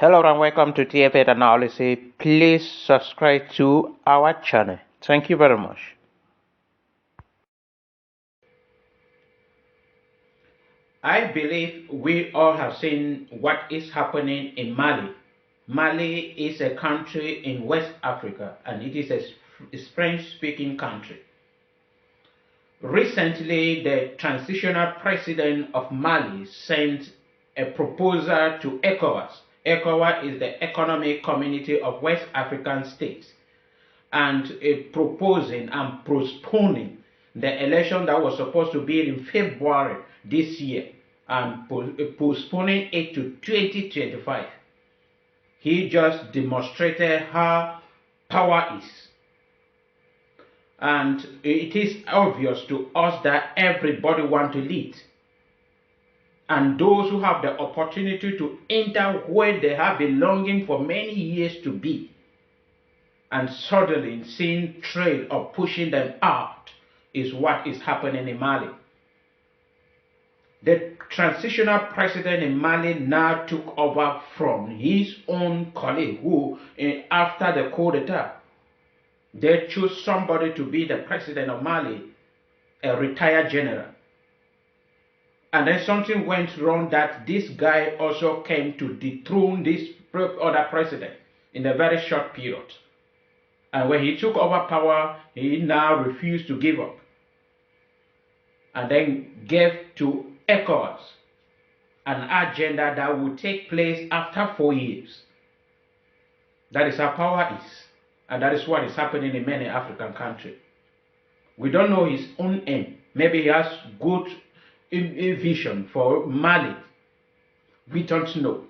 Hello and welcome to TFA Analysis. Please subscribe to our channel. Thank you very much. I believe we all have seen what is happening in Mali. Mali is a country in West Africa and it is a French-speaking country. Recently, the transitional president of Mali sent a proposal to ECOWAS. ECOWAS is the Economic Community of West African States, and proposing and postponing the election that was supposed to be in February this year and postponing it to 2025. He just demonstrated how power is. And it is obvious to us that everybody wants to lead. And those who have the opportunity to enter where they have been longing for many years to be, and suddenly seeing trade of pushing them out, is what is happening in Mali. The transitional president in Mali now took over from his own colleague who, after the coup d'etat, they chose somebody to be the president of Mali, a retired general. And then something went wrong that this guy also came to dethrone this other president in a very short period. And when he took over power, he now refused to give up. And then gave to ECOWAS an agenda that will take place after 4 years. That is how power is. And that is what is happening in many African countries. We don't know his own aim. Maybe he has good vision for Mali. We don't know.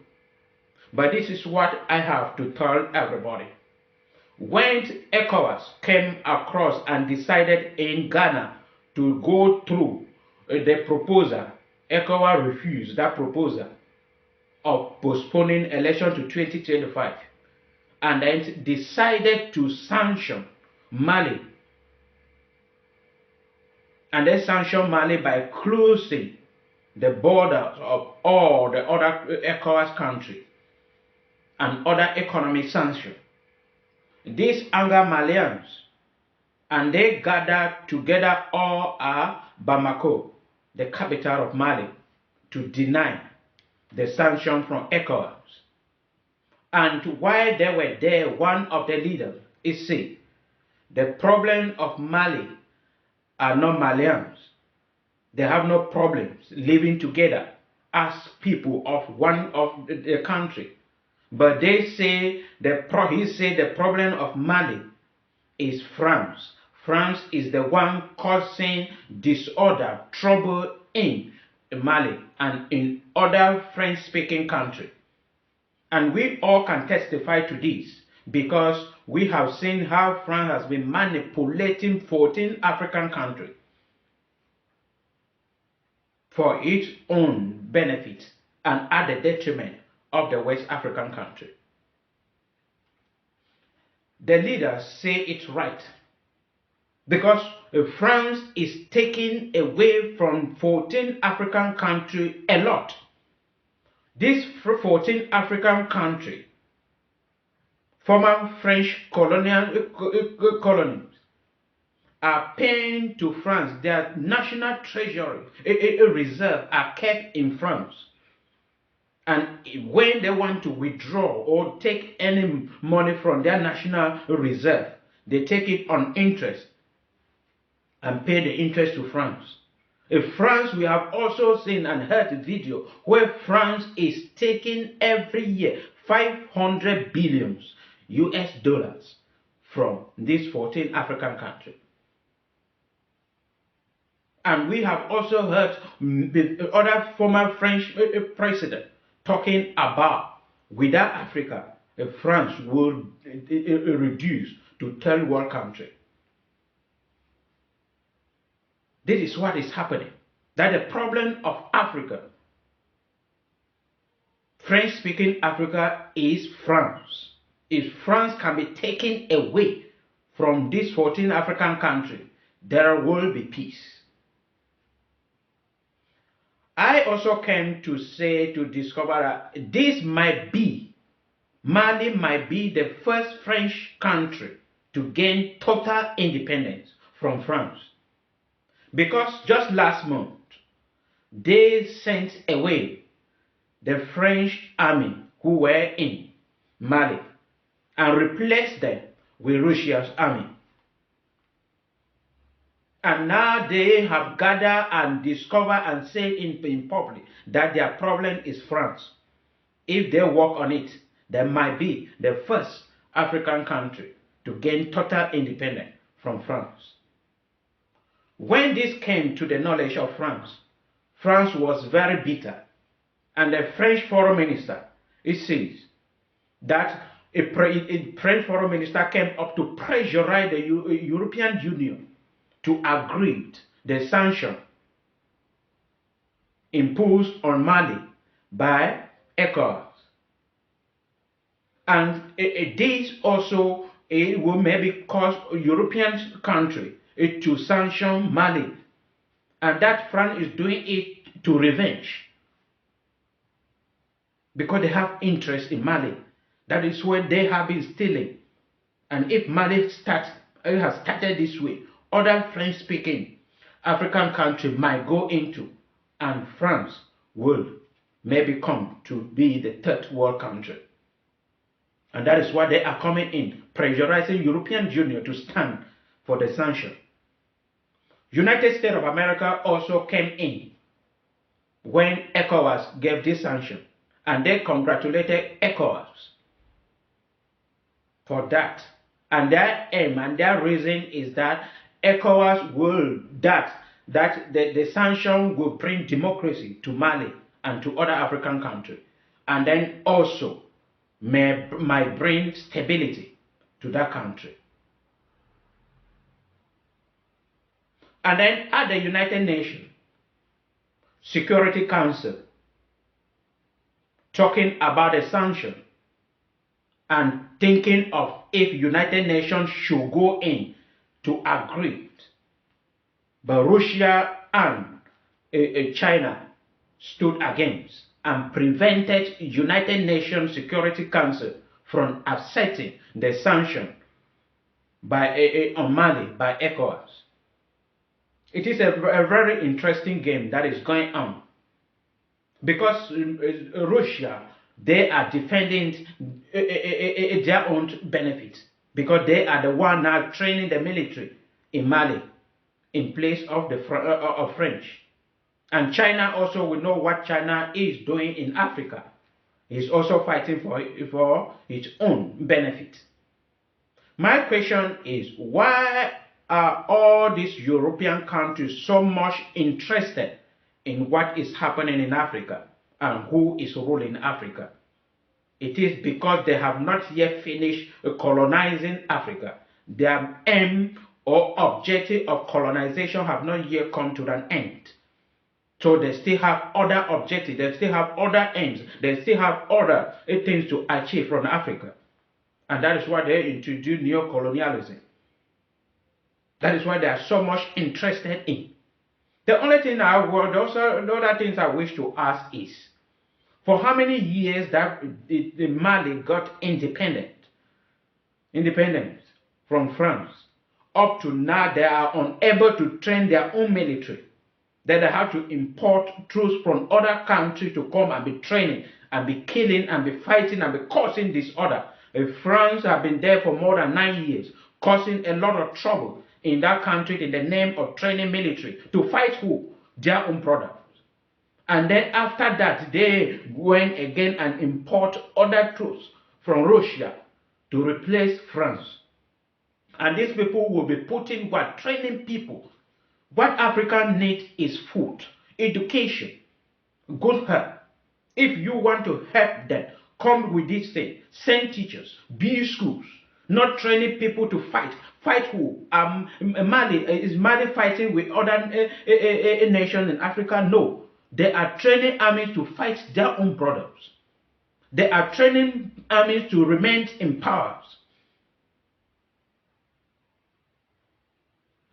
But this is what I have to tell everybody. When ECOWAS came across and decided in Ghana to go through the proposal, ECOWAS refused that proposal of postponing election to 2025 and then decided to sanction Mali. And they sanctioned Mali by closing the borders of all the other ECOWAS countries and other economic sanctions. This angered Malians, and they gathered together all at Bamako, the capital of Mali, to deny the sanction from ECOWAS. And while they were there, one of the leaders is saying, the problem of Mali are not Malians. They have no problems living together as people of one of the country. But they say he said the problem of Mali is France. France is the one causing disorder, trouble in Mali and in other French-speaking countries. And we all can testify to this because we have seen how France has been manipulating 14 African countries for its own benefit and at the detriment of the West African country. The leaders say it's right because France is taking away from 14 African countries a lot. These 14 African countries, former French colonies, are paying to France. Their national treasury reserve are kept in France. And when they want to withdraw or take any money from their national reserve, they take it on interest and pay the interest to France. In France, we have also seen and heard a video where France is taking every year 500 billion US dollars from these 14 African countries. And we have also heard the other former French president talking about without Africa, France will reduce to third world country. This is what is happening. That the problem of Africa, French-speaking Africa, is France. If France can be taken away from these 14 African countries, there will be peace. I also came to discover that this might be Mali might be the first French country to gain total independence from France. Because just last month, they sent away the French army who were in Mali and replaced them with Russia's army. And now they have gathered and discovered and said in public that their problem is France. If they work on it, they might be the first African country to gain total independence from France. When this came to the knowledge of France, France was very bitter. And the French foreign minister, it says that a French foreign minister came up to pressurize the European Union to agree the sanction imposed on Mali by ECOWAS. And this also will maybe cause European country to sanction Mali. And that France is doing it to revenge. Because they have interest in Mali. That is where they have been stealing. And if Mali has started this way, other French-speaking African countries might go into, and France will maybe come to be the third world country. And that is why they are coming in, pressurizing European Union to stand for the sanction. United States of America also came in when ECOWAS gave this sanction. And they congratulated ECOWAS for that. And their aim and their reason is that ECOWAS will, that the sanction will bring democracy to Mali and to other African countries. And then also might bring stability to that country. And then at the United Nations Security Council, talking about a sanction and thinking of if United Nations should go in to agree. But Russia and China stood against and prevented United Nations Security Council from accepting the sanction on Mali by ECOWAS. It is a very interesting game that is going on. Because Russia, they are defending their own benefits. Because they are the one now training the military in Mali in place of the French. And China also will know what China is doing in Africa. He's also fighting for its own benefit. My question is, why are all these European countries so much interested in what is happening in Africa and who is ruling Africa? It is because they have not yet finished colonizing Africa. Their aim or objective of colonization have not yet come to an end. So they still have other objectives, they still have other aims, they still have other things to achieve from Africa. And that is why they introduce neo-colonialism. That is why they are so much interested in. The only thing the other things I wish to ask is, for how many years that the Mali got independence from France, up to now they are unable to train their own military. That they have to import troops from other countries to come and be training and be killing and be fighting and be causing disorder. France have been there for more than 9 years, causing a lot of trouble in that country in the name of training military to fight who? Their own products. And then after that, they went again and import other troops from Russia to replace France. And these people will be putting what? Training people. What Africa needs is food, education, good health. If you want to help them, come with this thing. Send teachers, build schools, not training people to fight. Fight who? Is Mali fighting with other nations in Africa? No. They are training armies to fight their own brothers. They are training armies to remain in power.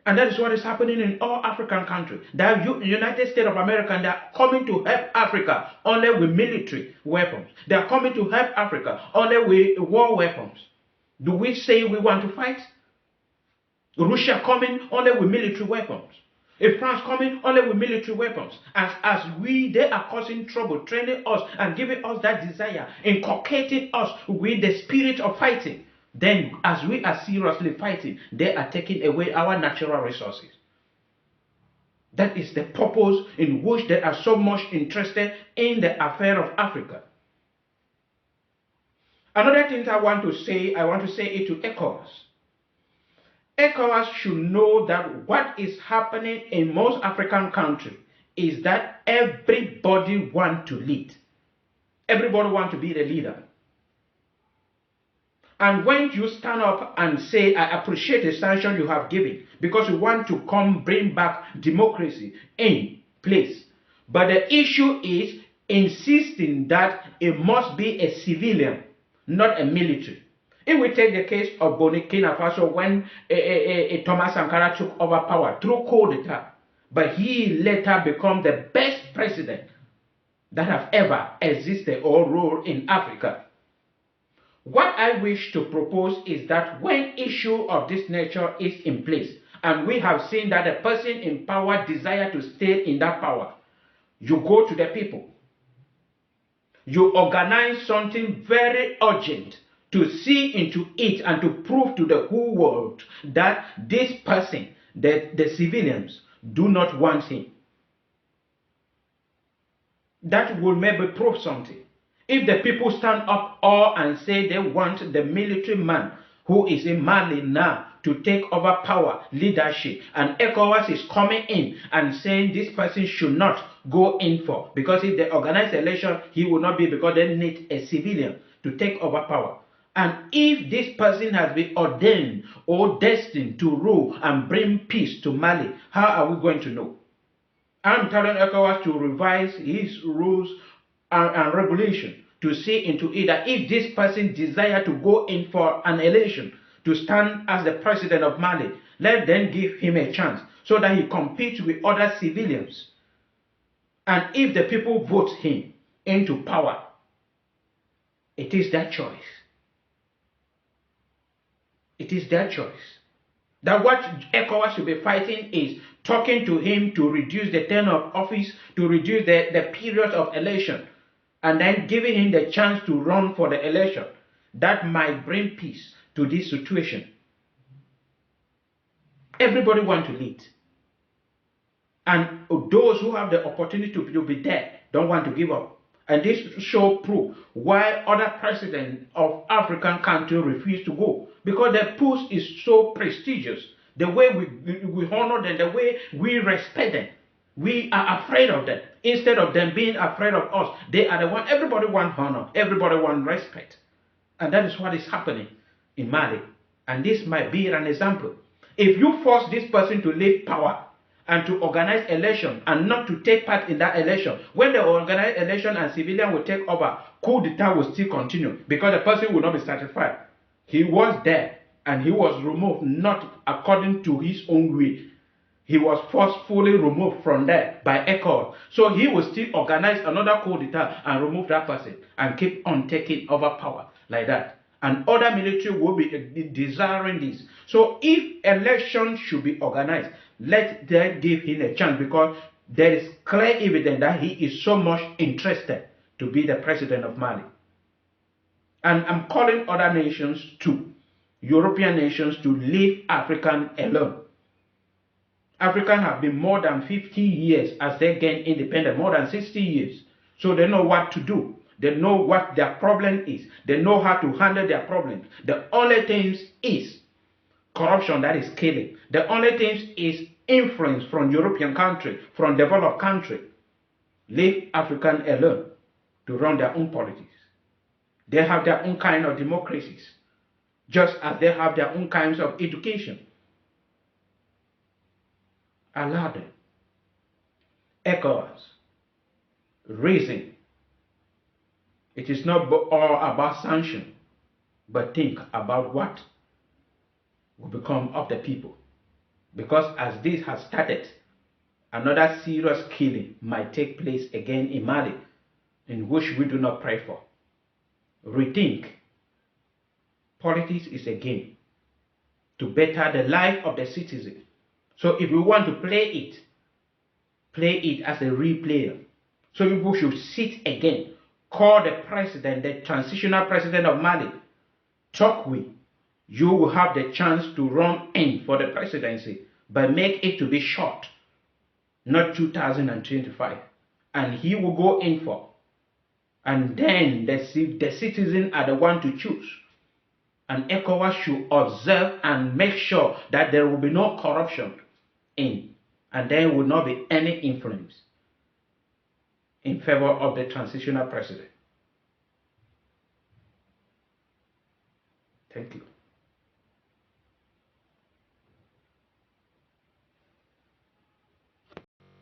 And that is what is happening in all African countries. The United States of America, they are coming to help Africa only with military weapons. They are coming to help Africa only with war weapons. Do we say we want to fight? Russia coming only with military weapons. If France coming only with military weapons. They are causing trouble, training us and giving us that desire, inculcating us with the spirit of fighting. Then, as we are seriously fighting, they are taking away our natural resources. That is the purpose in which they are so much interested in the affair of Africa. Another thing I want to say it to ECOWAS. ECOWAS should know that what is happening in most African countries is that everybody wants to lead. Everybody wants to be the leader. And when you stand up and say, I appreciate the sanction you have given because you want to bring back democracy in place. But the issue is insisting that it must be a civilian, not a military. If we take the case of Burkina Faso when Thomas Sankara took over power through coup d'etat, but he later became the best president that have ever existed or ruled in Africa. What I wish to propose is that when issue of this nature is in place, and we have seen that the person in power desire to stay in that power, you go to the people. You organize something very urgent to see into it and to prove to the whole world that this person, the civilians, do not want him. That will maybe prove something. If the people stand up all and say they want the military man who is in Mali now to take over power, leadership, and ECOWAS is coming in and saying this person should not go in for, because if they organize election, he will not be, because they need a civilian to take over power. And if this person has been ordained or destined to rule and bring peace to Mali, how are we going to know? I'm telling ECOWAS to revise his rules and regulation to see into it that if this person desire to go in for an election to stand as the president of Mali, let them give him a chance so that he competes with other civilians. And if the people vote him into power, it is their choice. It is their choice. That what ECOWAS should be fighting is talking to him to reduce the term of office, to reduce the period of election, and then giving him the chance to run for the election. That might bring peace to this situation. Everybody wants to lead. And those who have the opportunity to be there don't want to give up. And this show proof why other presidents of African countries refuse to go. Because their post is so prestigious. The way we honor them, the way we respect them. We are afraid of them. Instead of them being afraid of us, they are the one. Everybody wants honor. Everybody wants respect. And that is what is happening in Mali. And this might be an example. If you force this person to leave power and to organize election and not to take part in that election, when they organize election and civilian will take over, coup d'etat will still continue because the person will not be satisfied. He was there and he was removed not according to his own will. He was forcefully removed from there by ECOWAS. So he will still organize another coup d'etat and remove that person and keep on taking over power like that. And other military will be desiring this. So if elections should be organized, let them give him a chance, because there is clear evidence that he is so much interested to be the president of Mali. And I'm calling other nations too, European nations, to leave African alone. Africans have been more than 50 years as they gain independence, more than 60 years. So they know what to do. They know what their problem is. They know how to handle their problems. The only thing is corruption that is killing. The only thing is influence from European countries, from developed countries. Leave Africans alone to run their own politics. They have their own kind of democracies, just as they have their own kinds of education. Allow them. ECOWAS. Reason. It is not all about sanction, but think about what will become of the people. Because as this has started, another serious killing might take place again in Mali, in which we do not pray for. Rethink. Politics is a game to better the life of the citizen. So if we want to play it as a real player. So people should sit again, call the president, the transitional president of Mali, talk with. You will have the chance to run in for the presidency, but make it to be short, not 2025. And he will go in for. And then the citizens are the one to choose. And ECOWAS should observe and make sure that there will be no corruption in, and there will not be any influence in favor of the transitional president. Thank you.